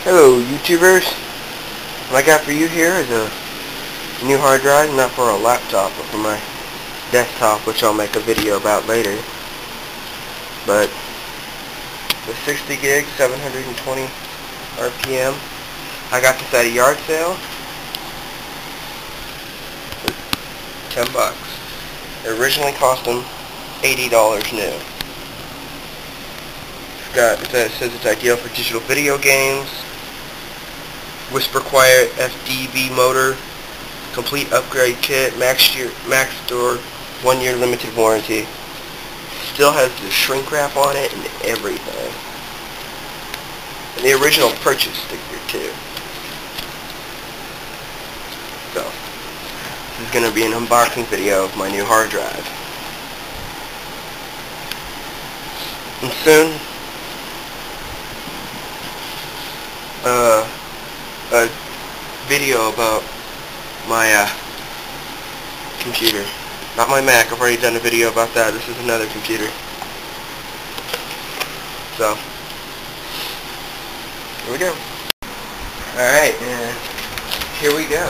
Hello YouTubers, what I got for you here is a new hard drive, not for a laptop but for my desktop, which I'll make a video about later. But the 60 gig, 720 RPM, I got this at a yard sale for $10. It originally cost them $80 new. It says it's ideal for digital video games, Whisper Quiet FDB motor, complete upgrade kit, Max Store, 1 year limited warranty. Still has the shrink wrap on it and everything. And the original purchase sticker too. So, this is going to be an unboxing video of my new hard drive. And soon, a video about my computer. Not my Mac, I've already done a video about that. This is another computer. So, here we go. Alright, here we go.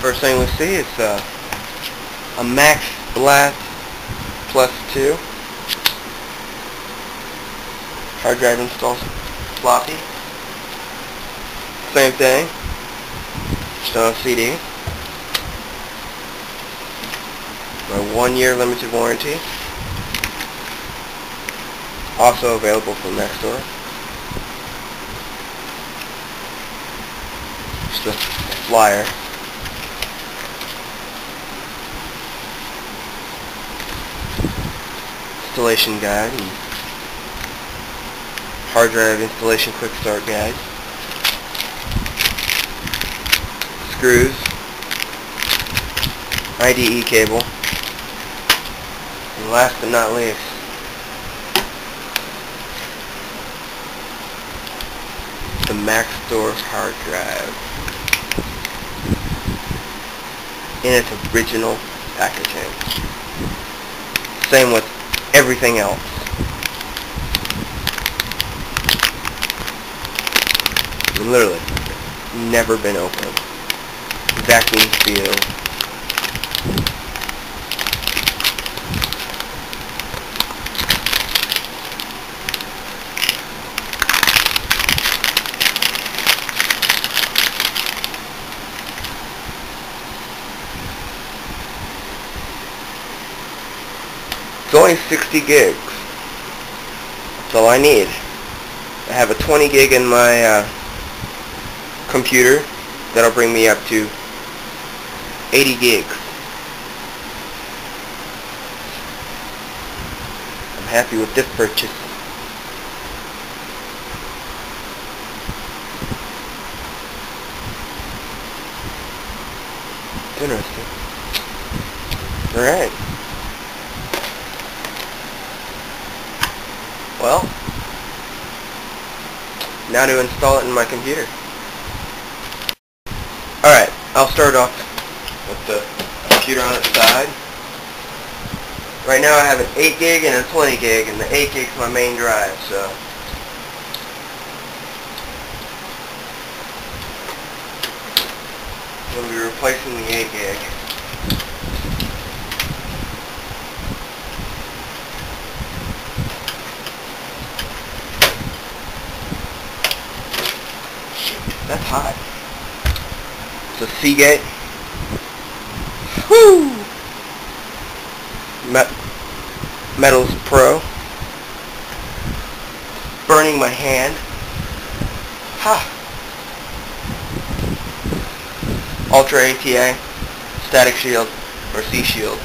First thing we see is a Max Blast Plus 2 hard drive installs floppy. Same thing, just on a CD. My 1 year limited warranty, also available from Max Store. Just a flyer. Installation guide and hard drive installation quick start guide. Screws, IDE cable, and last but not least, the Max Store hard drive in its original packaging. Same with everything else. Literally, never been opened. Vacuum sealed. It's only 60 gigs. That's all I need. I have a 20 gig in my computer. That'll bring me up to 80 gigs. I'm happy with this purchase. Interesting. Alright. Well, now to install it in my computer. Alright, I'll start off with the computer on its side. Right now I have an 8 gig and a 20 gig, and the 8 gig is my main drive, so I'm going to be replacing the 8 gig. That's hot. It's a Seagate. Whoo! Metals Pro. Burning my hand. Ha! Ultra ATA, Static Shield, or C-Shield.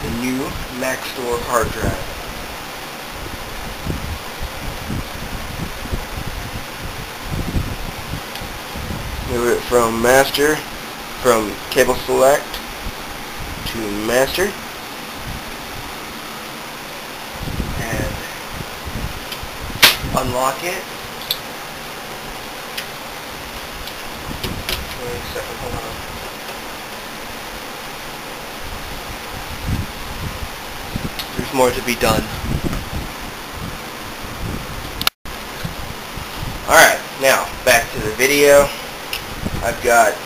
The new Maxtor hard drive. Move it from master, from cable select to master, and unlock it. Wait a second, hold on. There's more to be done. Alright, now back to the video. I've got the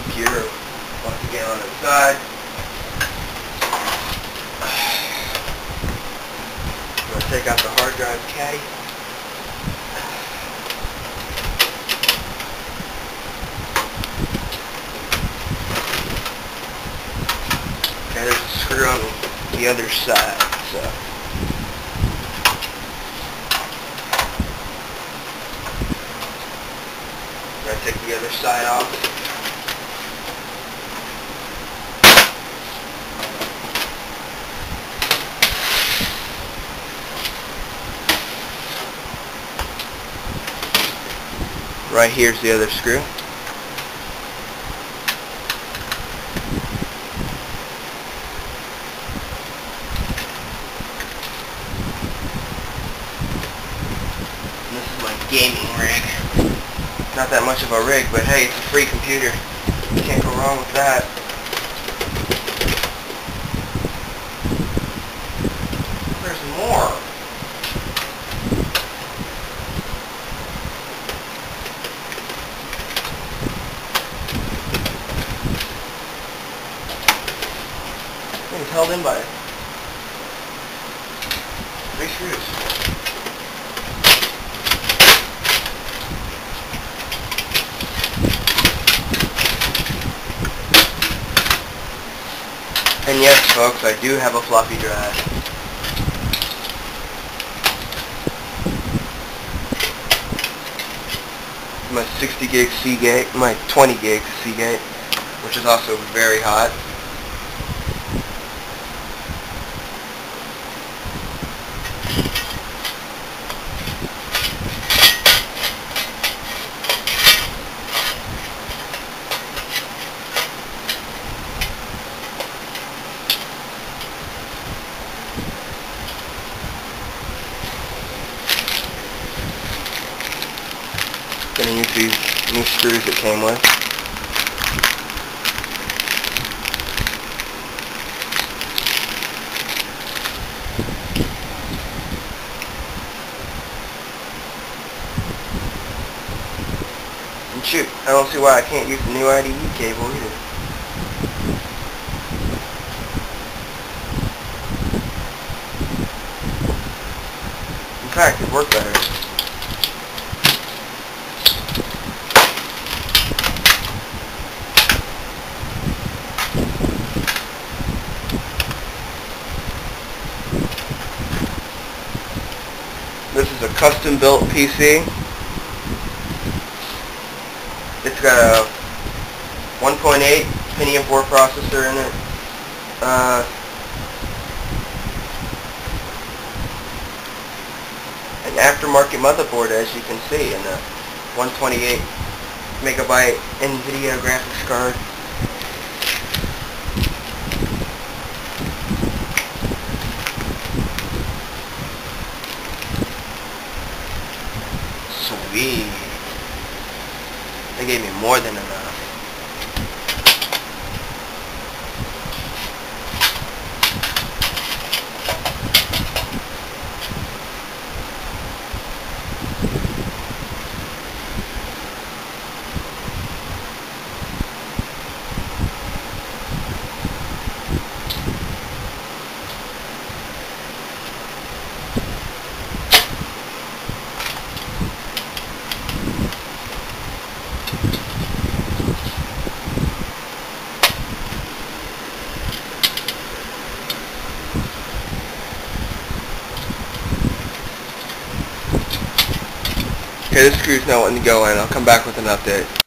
computer once again on its side. I'm going to take out the hard drive caddy. Okay, there's a screw on the other side, so. I'm going to take the other side off. Right here's the other screw. And this is my gaming rig. Not that much of a rig, but hey, it's a free computer. You can't go wrong with that. There's more. It's held in by 3 screws. And yes, folks, I do have a floppy drive. My 60 gig Seagate, my 20 gig Seagate, which is also very hot. Gonna use these new screws it came with. And shoot, I don't see why I can't use the new IDE cable either. In fact, it'd work better. This is a custom built PC. It's got a 1.8 Pentium 4 processor in it. An aftermarket motherboard, as you can see, and a 128 megabyte NVIDIA graphics card. Sweet. They gave me more than enough. Okay, this screw's not wanting to go in. I'll come back with an update.